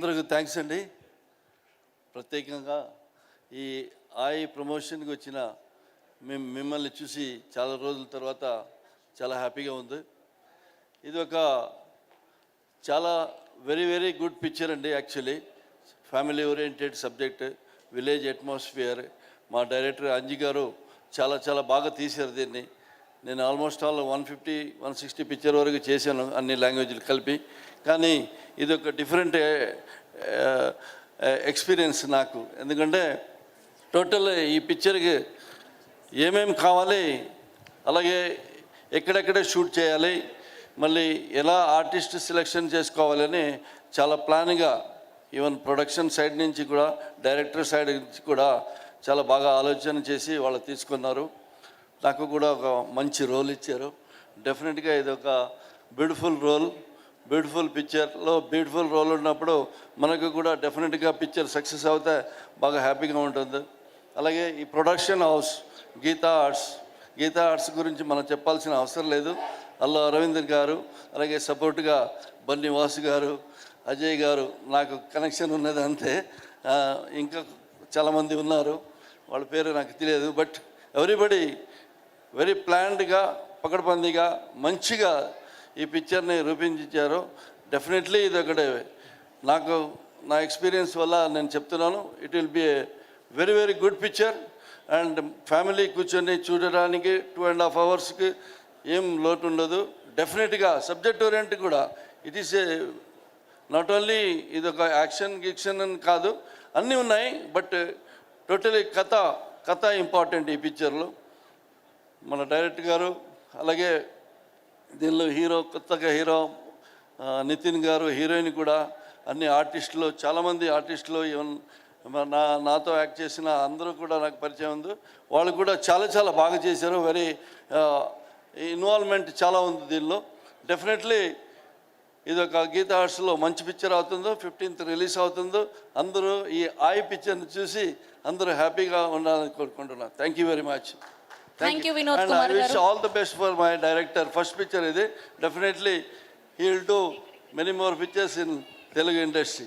అందరికీ థ్యాంక్స్ అండి. ప్రత్యేకంగా ఈ ఆయి ప్రమోషన్కి వచ్చిన మిమ్మల్ని చూసి చాలా రోజుల తర్వాత చాలా హ్యాపీగా ఉంది. ఇది ఒక చాలా వెరీ వెరీ గుడ్ పిక్చర్ అండి. Actually family oriented subject, village atmosphere. మా డైరెక్టర్ అంజీ గారు చాలా చాలా బాగా తీశారు దీన్ని. నేను ఆల్మోస్ట్ ఆల్ 150-160 పిక్చర్ వరకు చేశాను అన్ని లాంగ్వేజ్లు కలిపి. కానీ ఇది ఒక డిఫరెంట్ ఎక్స్పీరియన్స్ నాకు. ఎందుకంటే టోటల్ ఈ పిక్చర్కి ఏమేమి కావాలి, అలాగే ఎక్కడెక్కడ షూట్ చేయాలి, మళ్ళీ ఎలా ఆర్టిస్ట్ సెలెక్షన్ చేసుకోవాలని చాలా ప్లాన్గా ఈవెన్ ప్రొడక్షన్ సైడ్ నుంచి కూడా, డైరెక్టర్ సైడ్ నుంచి కూడా చాలా బాగా ఆలోచన చేసి వాళ్ళు తీసుకున్నారు. నాకు కూడా ఒక మంచి రోల్ ఇచ్చారు. డెఫినెట్గా ఇది ఒక బ్యూటిఫుల్ రోల్, బ్యూటిఫుల్ పిక్చర్లో బ్యూటిఫుల్ రోల్ ఉన్నప్పుడు మనకు కూడా డెఫినెట్గా పిక్చర్ సక్సెస్ అవుతే బాగా హ్యాపీగా ఉంటుంది. అలాగే ఈ ప్రొడక్షన్ హౌస్ గీతా ఆర్ట్స్ గురించి మనం చెప్పాల్సిన అవసరం లేదు. అల్లు అరవింద్ గారు, అలాగే సపోర్ట్గా బన్నీ వాసు గారు, అజయ్ గారు, నాకు కనెక్షన్ ఉన్నది అంతే. ఇంకా చాలామంది ఉన్నారు, వాళ్ళ పేరు నాకు తెలియదు. బట్ ఎవ్రీబడి వెరీ ప్లాన్డ్గా, పకడ్బందీగా మంచిగా ఈ పిక్చర్ని రూపొందించారు. డెఫినెట్లీ ఇది ఒకటి నాకు నా ఎక్స్పీరియన్స్ వల్ల నేను చెప్తున్నాను, it will be a very very good picture. And family కూర్చొని చూడడానికి 2.5 అవర్స్కి ఏం లోటు ఉండదు. డెఫినెట్గా సబ్జెక్ట్ ఓరియంట్ కూడా it is a not only ఇది ఒక యాక్షన్ అని కాదు, అన్నీ ఉన్నాయి. బట్ టోటలీ కథ ఇంపార్టెంట్ ఈ పిక్చర్లో. మన డైరెక్టర్ గారు, అలాగే దీనిలో కొత్తగా హీరో నితిన్ గారు, హీరోయిన్ కూడా, అన్ని ఆర్టిస్టులు, చాలామంది ఆర్టిస్టులు, ఈవెన్ నాతో యాక్ట్ చేసిన అందరూ కూడా నాకు పరిచయం ఉంది. వాళ్ళు కూడా చాలా చాలా బాగా చేశారు. వెరీ ఇన్వాల్వ్మెంట్ చాలా ఉంది దీనిలో. డెఫినెట్లీ ఇది ఒక గీతా ఆర్ట్స్లో మంచి పిక్చర్ అవుతుందో, 15th రిలీజ్ అవుతుందో. అందరూ ఈ ఆయి పిక్చర్ని చూసి అందరూ హ్యాపీగా ఉండాలని కోరుకుంటున్నాను. Thank you very much. Thank you, Vinod and Kumar I wish garu. all the best for my director. First picture is it. Definitely he will do many more pictures in Telugu industry.